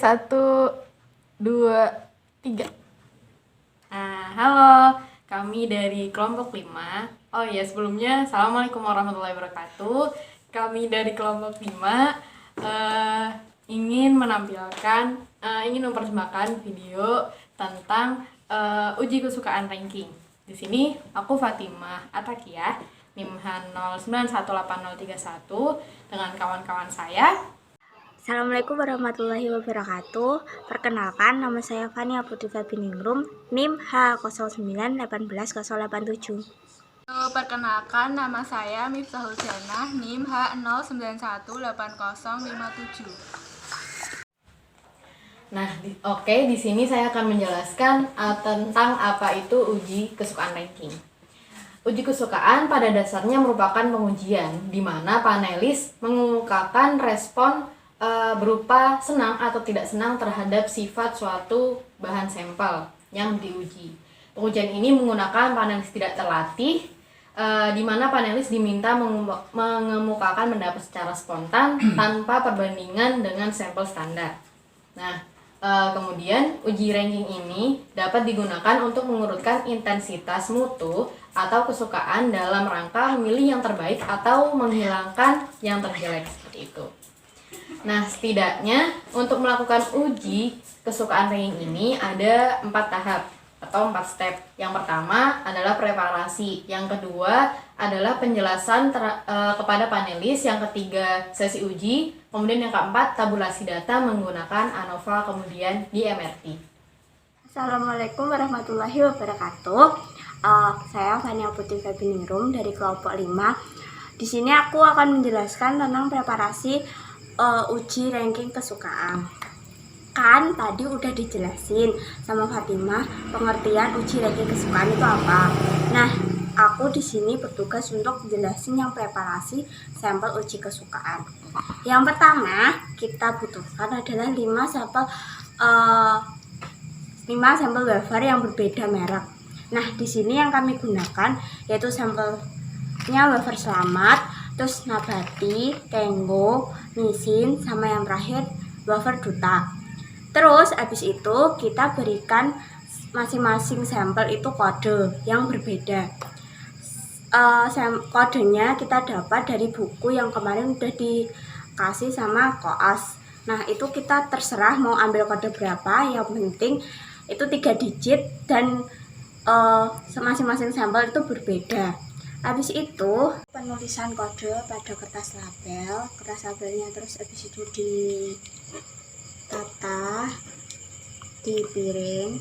1, 2, 3. Halo, kami dari kelompok 5. Oh iya, sebelumnya Assalamualaikum warahmatullahi wabarakatuh. Kami dari kelompok 5 ingin mempersembahkan video tentang uji kesukaan ranking. Di sini aku Fatimah Atakiah, NIM H091803 dengan kawan-kawan saya. Assalamualaikum warahmatullahi wabarakatuh. Perkenalkan, nama saya Fania Putri Febiningrum, NIM H09181087. Perkenalkan, nama saya Miftahul Janah, NIM H09180057. Di sini saya akan menjelaskan tentang apa itu uji kesukaan ranking. Uji kesukaan pada dasarnya merupakan pengujian di mana panelis mengemukakan respon berupa senang atau tidak senang terhadap sifat suatu bahan sampel yang diuji. Pengujian ini menggunakan panelis tidak terlatih, di mana panelis diminta mengemukakan pendapat secara spontan tanpa perbandingan dengan sampel standar. Kemudian uji ranking ini dapat digunakan untuk mengurutkan intensitas mutu atau kesukaan dalam rangka memilih yang terbaik atau menghilangkan yang terjelek, seperti itu. Setidaknya untuk melakukan uji kesukaan ranking ini ada 4 tahap atau 4 step. Yang pertama adalah preparasi, yang kedua adalah penjelasan kepada panelis, yang ketiga sesi uji, kemudian yang keempat tabulasi data menggunakan ANOVA, kemudian di MRT. Assalamualaikum warahmatullahi wabarakatuh. Saya Fania Putri Febiningrum dari kelompok 5. Di sini aku akan menjelaskan tentang preparasi uji ranking kesukaan. Kan tadi udah dijelasin sama Fatimah pengertian uji ranking kesukaan itu apa. Aku di sini bertugas untuk jelasin yang preparasi sampel uji kesukaan. Yang pertama kita butuhkan adalah 5 sampel wafer yang berbeda merek. Di sini yang kami gunakan yaitu sampelnya wafer Selamat, terus Nabati, Tenggo, Nissin, sama yang terakhir wafer Duta. Terus habis itu kita berikan masing-masing sampel itu kode yang berbeda. Kodenya kita dapat dari buku yang kemarin udah dikasih sama koas. Itu kita terserah mau ambil kode berapa, yang penting itu 3 digit dan masing-masing sampel itu berbeda. Habis itu penulisan kode pada kertas labelnya, terus habis itu ditata di piring.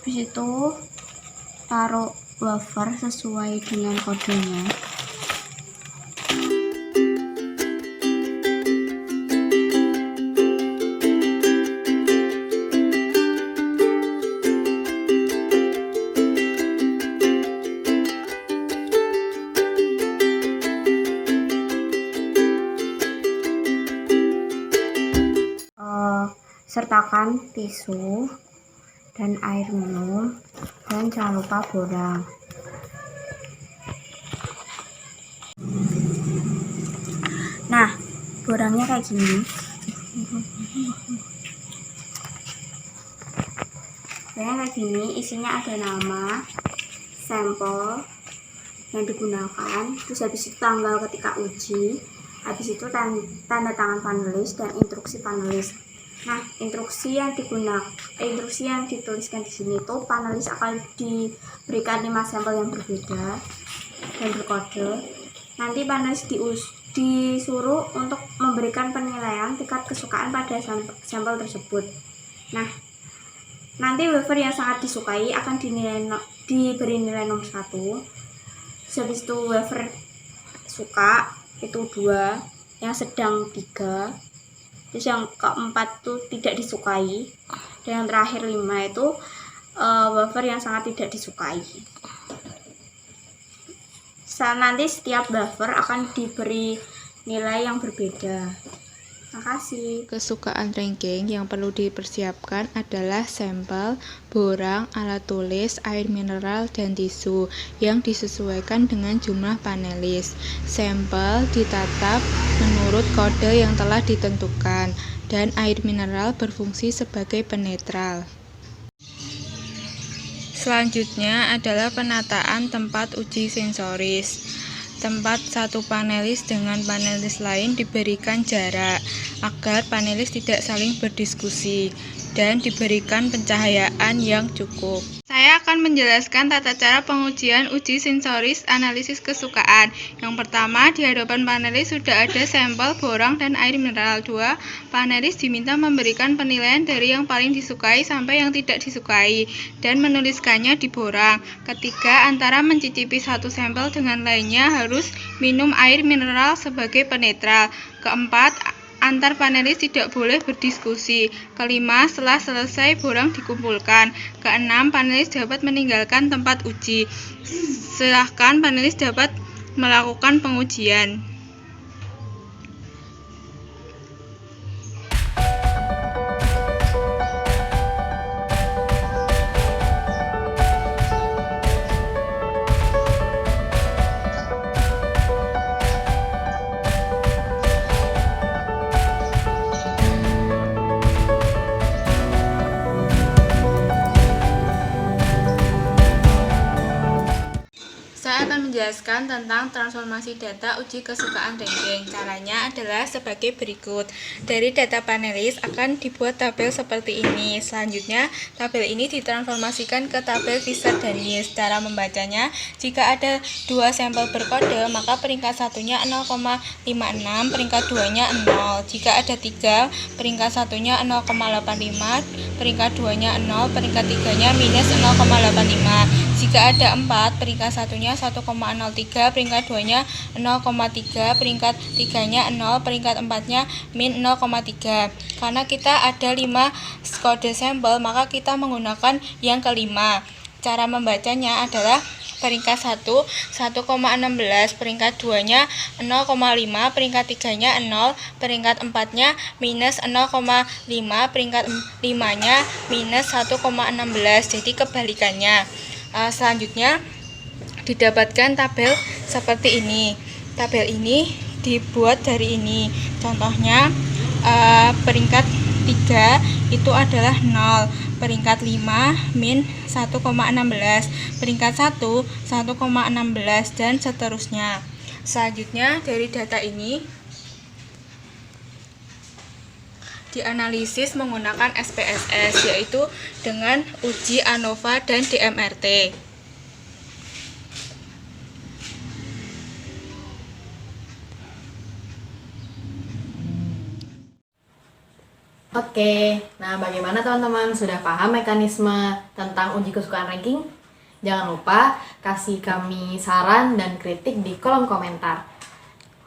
Habis itu taruh wafer sesuai dengan kodenya. Sertakan tisu dan air minum, dan jangan lupa borang. Borangnya kayak gini. Isinya ada nama, sampel yang digunakan, terus habis itu tanggal ketika uji, habis itu tanda tangan panelis dan instruksi panelis. Instruksi yang dituliskan di sini itu panelis akan diberikan 5 sampel yang berbeda dan berkode. Nanti panelis disuruh untuk memberikan penilaian tingkat kesukaan pada sampel tersebut. Nanti wafer yang sangat disukai akan diberi nilai nomor 1. Habis itu wafer suka itu 2, yang sedang 3, terus yang keempat tuh tidak disukai, dan yang terakhir 5 itu wafer yang sangat tidak disukai. Nanti setiap wafer akan diberi nilai yang berbeda. Makasih. Kesukaan ranking yang perlu dipersiapkan adalah sampel, borang, alat tulis, air mineral, dan tisu yang disesuaikan dengan jumlah panelis. Sampel ditatap menurut kode yang telah ditentukan, dan air mineral berfungsi sebagai penetral. Selanjutnya adalah penataan tempat uji sensoris. Tempat satu panelis dengan panelis lain diberikan jarak agar panelis tidak saling berdiskusi dan diberikan pencahayaan yang cukup. Saya akan menjelaskan tata cara pengujian uji sensoris analisis kesukaan. Yang pertama, di hadapan panelis sudah ada sampel, borang, dan air mineral. 2. Panelis diminta memberikan penilaian dari yang paling disukai sampai yang tidak disukai dan menuliskannya di borang. Ketiga, antara mencicipi satu sampel dengan lainnya harus minum air mineral sebagai penetral. Keempat, antar panelis tidak boleh berdiskusi. Kelima, setelah selesai borang dikumpulkan. Keenam, panelis dapat meninggalkan tempat uji. Silahkan panelis dapat melakukan pengujian. Saya akan menjelaskan tentang transformasi data uji kesukaan ranking. Caranya adalah sebagai berikut. Dari data panelis akan dibuat tabel seperti ini. Selanjutnya, tabel ini ditransformasikan ke tabel Fisher-Daniels. Cara membacanya, jika ada 2 sampel berkode, maka peringkat satunya 0,56, peringkat 2-nya 0. Jika ada 3, peringkat satunya 0,85, peringkat 2-nya 0, peringkat 3-nya minus 0,85. Jika ada 4, peringkat satunya 1,03, peringkat 2-nya 0,3, peringkat 3-nya 0, peringkat 4-nya min 0,3. Karena kita ada 5 kode sampel, maka kita menggunakan yang kelima. Cara membacanya adalah peringkat 1, 1,16, peringkat 2-nya 0,5, peringkat 3-nya 0, peringkat 4-nya minus 0,5, peringkat 5-nya minus 1,16. Jadi kebalikannya. Selanjutnya didapatkan tabel seperti ini. Tabel ini dibuat dari ini. Contohnya peringkat 3 itu adalah 0, peringkat 5 min 1,16, peringkat 1 1,16, dan seterusnya. Selanjutnya dari data ini dianalisis menggunakan SPSS, yaitu dengan uji ANOVA dan DMRT. Oke, nah bagaimana teman-teman? Sudah paham mekanisme tentang uji kesukaan ranking? Jangan lupa kasih kami saran dan kritik di kolom komentar.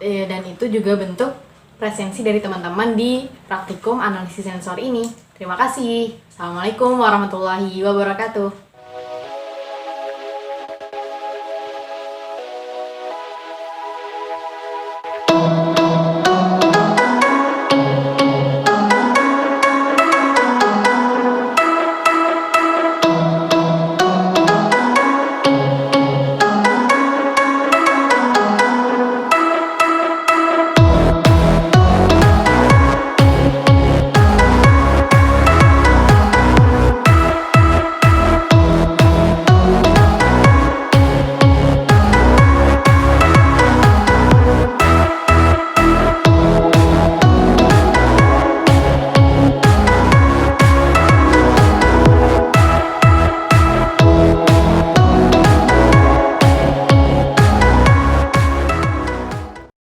Dan itu juga bentuk presensi dari teman-teman di praktikum analisis sensor ini. Terima kasih. Assalamualaikum warahmatullahi wabarakatuh.